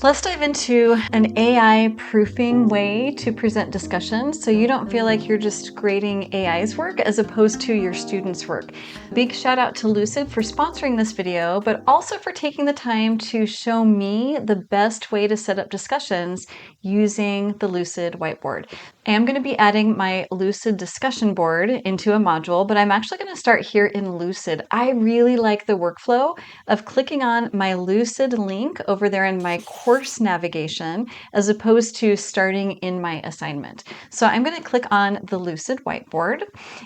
Let's dive into an AI proofing way to present discussions so you don't feel like you're just grading AI's work as opposed to your students' work. Big shout out to Lucid for sponsoring this video, but also for taking the time to show me the best way to set up discussions using the Lucid whiteboard. I am going to be adding my Lucid discussion board into a module, but I'm actually going to start here in Lucid. I really like the workflow of clicking on my Lucid link over there in my course navigation as opposed to starting in my assignment. So I'm going to click on the Lucid whiteboard.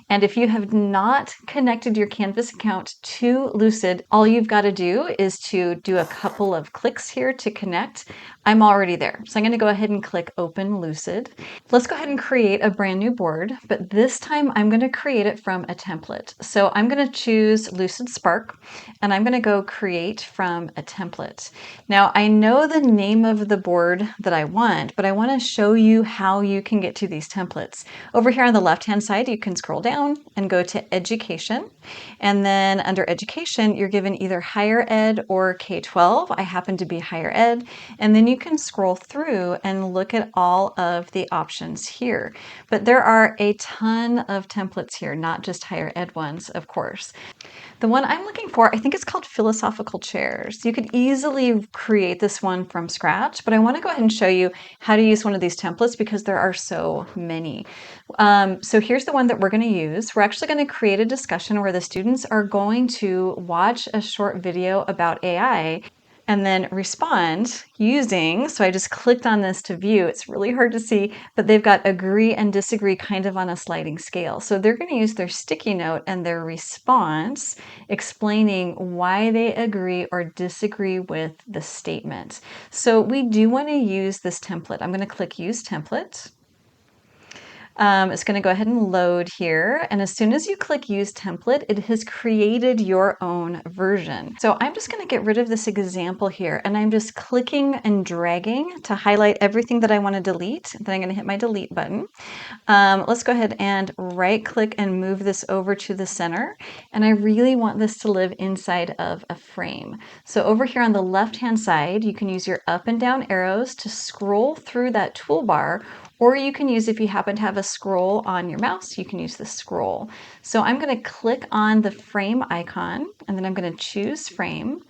And if you have not connected your Canvas account to Lucid, all you've got to do is to do a couple of clicks here to connect. I'm already there. So I'm going to go ahead and click Open Lucid. Let's go ahead and create a brand new board, but this time I'm going to create it from a template. So I'm going to choose Lucid Spark and I'm going to go create from a template. Now I know the name of the board that I want, but I want to show you how you can get to these templates. Over here on the left-hand side, you can scroll down and go to Education. And then under Education, you're given either Higher Ed or K-12. I happen to be Higher Ed. And then you can scroll through and look at all of the options here. But there are a ton of templates here, not just Higher Ed ones, of course. The one I'm looking for, I think it's called Philosophical Chairs. You could easily create this one from scratch, but I want to go ahead and show you how to use one of these templates because there are so many. So here's the one that we're going to use. We're actually going to create a discussion where the students are going to watch a short video about AI and then respond using, so I just clicked on this to view. It's really hard to see, but they've got agree and disagree kind of on a sliding scale. So they're going to use their sticky note and their response explaining why they agree or disagree with the statement. So we do want to use this template. I'm going to click Use Template. It's going to go ahead and load here. And as soon as you click Use Template, it has created your own version. So I'm just going to get rid of this example here. And I'm just clicking and dragging to highlight everything that I want to delete. Then I'm going to hit my delete button. Let's go ahead and right click and move this over to the center. And I really want this to live inside of a frame. So over here on the left-hand side, you can use your up and down arrows to scroll through that toolbar, or you can use, if you happen to have a scroll on your mouse, you can use the scroll. So I'm going to click on the frame icon, and then I'm going to choose frame.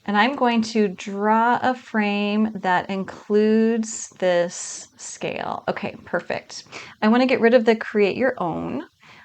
And I'm going to draw a frame that includes this scale. Okay, perfect. I want to get rid of the create your own.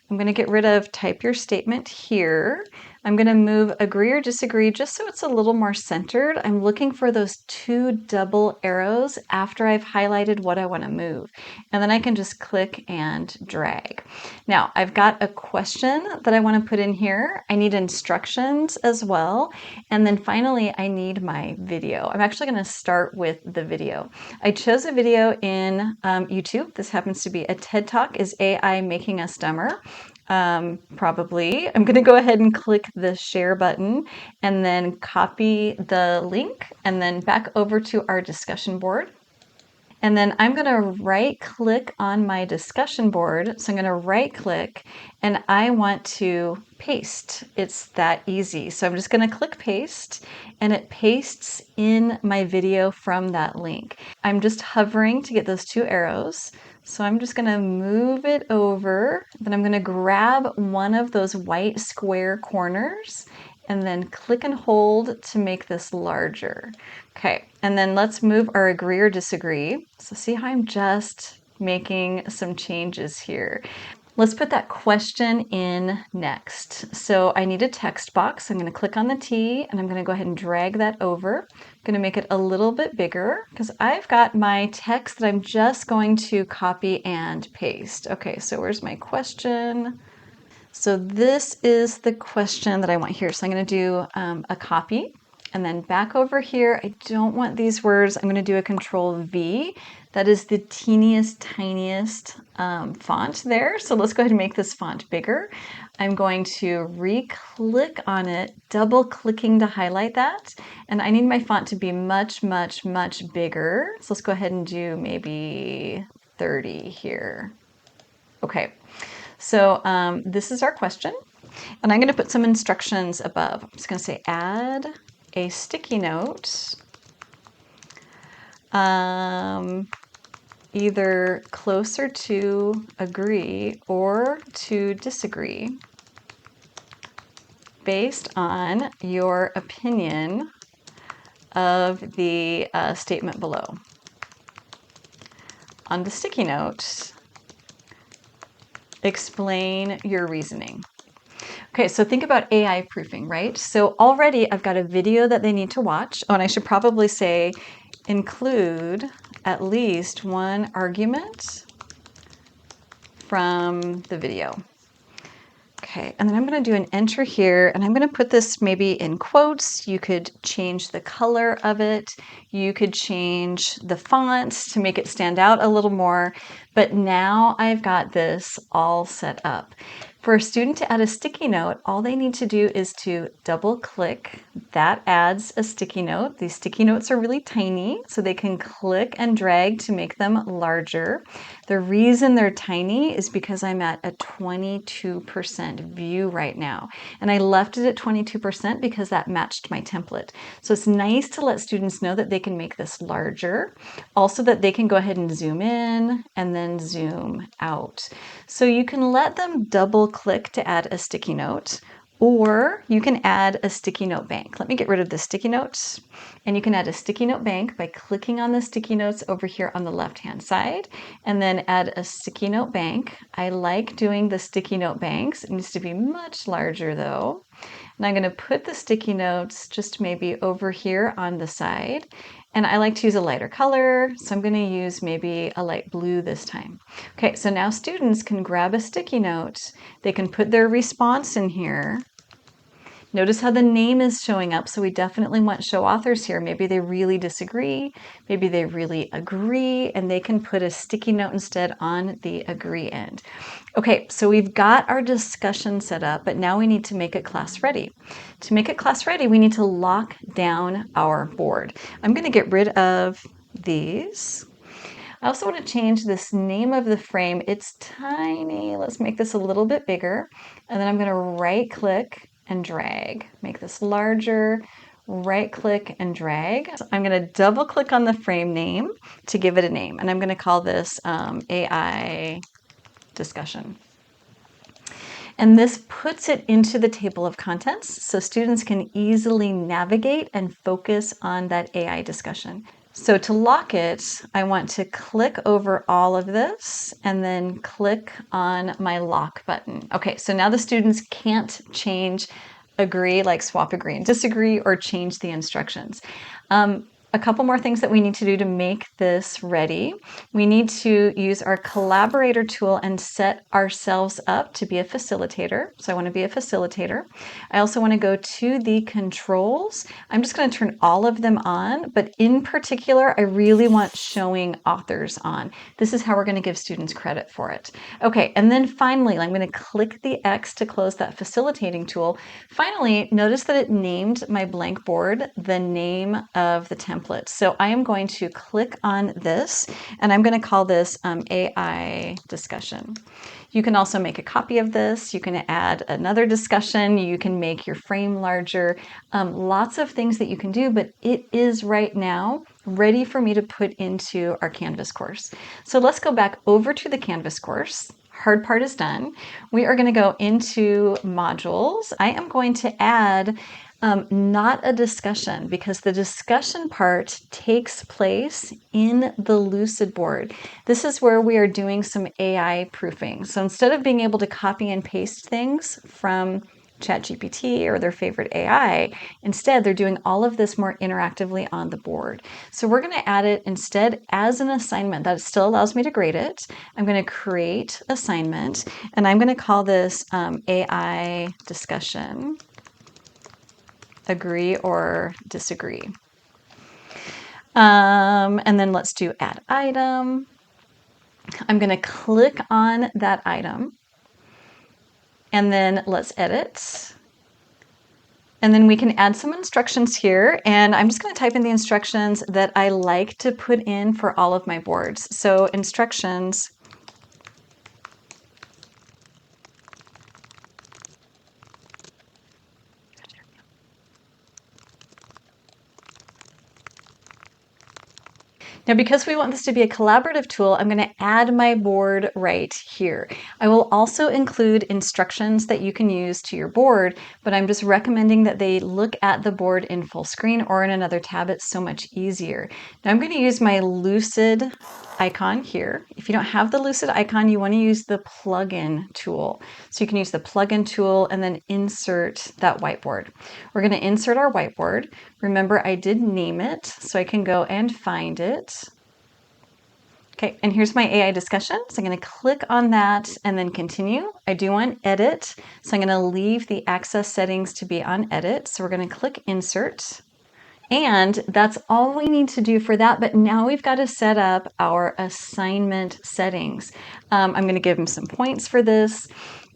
I'm going to get rid of type your statement here. I'm going to move agree or disagree just so it's a little more centered. I'm looking for those two double arrows after I've highlighted what I want to move. And then I can just click and drag. Now I've got a question that I want to put in here. I need instructions as well. And then finally, I need my video. I'm actually going to start with the video. I chose a video in YouTube. This happens to be a TED Talk, Is AI Making Us Dumber? Probably. I'm going to go ahead and click the share button and then copy the link and then back over to our discussion board. And then I'm going to right click on my discussion board. So I'm going to right click and I want to paste. It's that easy. So I'm just going to click paste and it pastes in my video from that link. I'm just hovering to get those two arrows. So I'm just going to move it over. Then I'm going to grab one of those white square corners and then click and hold to make this larger. Okay, and then let's move our agree or disagree. So see how I'm just making some changes here. Let's put that question in next. So I need a text box. I'm going to click on the T and I'm going to go ahead and drag that over. I'm going to make it a little bit bigger because I've got my text that I'm just going to copy and paste. Okay, so where's my question? So this is the question that I want here. So I'm going to do a copy and then back over here. I don't want these words. I'm going to do a Control V. That is the teeniest, tiniest font there. So let's go ahead and make this font bigger. I'm going to re-click on it, double clicking to highlight that. And I need my font to be much, much, much bigger. So let's go ahead and do maybe 30 here. Okay. So this is our question, and I'm going to put some instructions above. I'm just going to say add a sticky note either closer to agree or to disagree based on your opinion of the statement below. On the sticky note, explain your reasoning. Okay, so think about AI proofing, right? So already I've got a video that they need to watch. Oh, and I should probably say include at least one argument from the video. Okay, and then I'm going to do an enter here, and I'm going to put this maybe in quotes. You could change the color of it. You could change the font to make it stand out a little more. But now I've got this all set up. For a student to add a sticky note, all they need to do is to double click. That adds a sticky note. These sticky notes are really tiny, so they can click and drag to make them larger. The reason they're tiny is because I'm at a 22% view right now. And I left it at 22% because that matched my template. So it's nice to let students know that they can make this larger. Also that they can go ahead and zoom in and then zoom out. So you can let them double click to add a sticky note, or you can add a sticky note bank. Let me get rid of the sticky notes. And you can add a sticky note bank by clicking on the sticky notes over here on the left-hand side, and then add a sticky note bank. I like doing the sticky note banks. It needs to be much larger though. And I'm going to put the sticky notes just maybe over here on the side. And I like to use a lighter color, so I'm going to use maybe a light blue this time. Okay, so now students can grab a sticky note. They can put their response in here. Notice how the name is showing up, so we definitely want show authors here. Maybe they really disagree, maybe they really agree, and they can put a sticky note instead on the agree end. Okay, so we've got our discussion set up, but now we need to make it class ready. To make it class ready, we need to lock down our board. I'm going to get rid of these. I also want to change this name of the frame. It's tiny. Let's make this a little bit bigger. And then I'm going to right click and drag. Make this larger, right click and drag. So I'm going to double click on the frame name to give it a name. And I'm going to call this AI discussion. And this puts it into the table of contents so students can easily navigate and focus on that AI discussion. So to lock it, I want to click over all of this and then click on my lock button. Okay, so now the students can't change agree, like swap agree and disagree, or change the instructions. A couple more things that we need to do to make this ready. We need to use our collaborator tool and set ourselves up to be a facilitator. So I want to be a facilitator. I also want to go to the controls. I'm just going to turn all of them on, but in particular, I really want showing authors on. This is how we're going to give students credit for it. Okay, and then finally, I'm going to click the X to close that facilitating tool. Finally, notice that it named my blank board the name of the template. So I am going to click on this, and I'm going to call this AI discussion. You can also make a copy of this. You can add another discussion. You can make your frame larger. Lots of things that you can do, but it is right now ready for me to put into our Canvas course. So let's go back over to the Canvas course. Hard part is done. We are going to go into modules. I am going to add not a discussion, because the discussion part takes place in the Lucid board. This is where we are doing some AI proofing. So instead of being able to copy and paste things from ChatGPT or their favorite AI, instead they're doing all of this more interactively on the board. So we're going to add it instead as an assignment. That still allows me to grade it. I'm going to create assignment, and I'm going to call this AI discussion. Agree or disagree. And then let's do add item. I'm going to click on that item, and then let's edit. And then we can add some instructions here, and I'm just going to type in the instructions that I like to put in for all of my boards. So instructions. Now, because we want this to be a collaborative tool, I'm going to add my board right here. I will also include instructions that you can use to your board, but I'm just recommending that they look at the board in full screen or in another tab. It's so much easier. Now I'm going to use my Lucid icon here. If you don't have the Lucid icon, you want to use the plugin tool. So you can use the plugin tool and then insert that whiteboard. We're going to insert our whiteboard. Remember, I did name it, so I can go and find it. Okay, and here's my AI discussion. So I'm going to click on that and then continue. I do want edit, so I'm going to leave the access settings to be on edit. So we're going to click insert. And that's all we need to do for that. But now we've got to set up our assignment settings. I'm going to give them some points for this.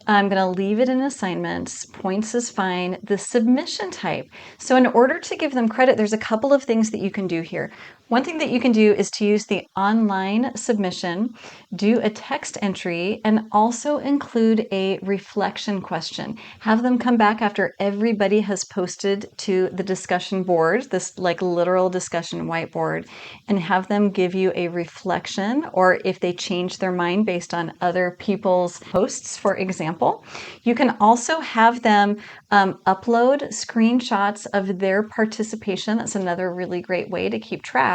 I'm going to leave it in assignments. Points is fine. The submission type. So in order to give them credit, there's a couple of things that you can do here. One thing that you can do is to use the online submission, do a text entry, and also include a reflection question. Have them come back after everybody has posted to the discussion board, this like literal discussion whiteboard, and have them give you a reflection, or if they change their mind based on other people's posts, for example. You can also have them upload screenshots of their participation. That's another really great way to keep track.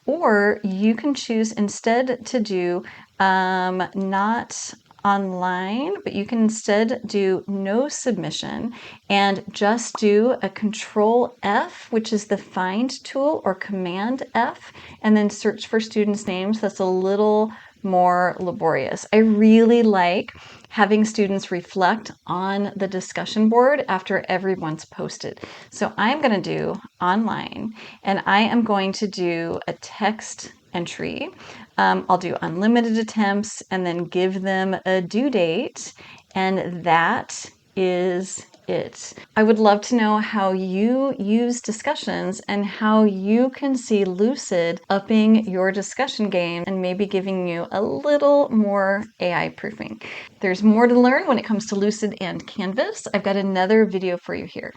Or you can choose instead to do not online, but you can instead do no submission and just do a Control F, which is the find tool, or Command F, and then search for students' names. That's a little more laborious. I really like having students reflect on the discussion board after everyone's posted. So I'm going to do online, and I am going to do a text entry. I'll do unlimited attempts and then give them a due date, and that is it. I would love to know how you use discussions and how you can see Lucid upping your discussion game and maybe giving you a little more AI proofing. There's more to learn when it comes to Lucid and Canvas. I've got another video for you here.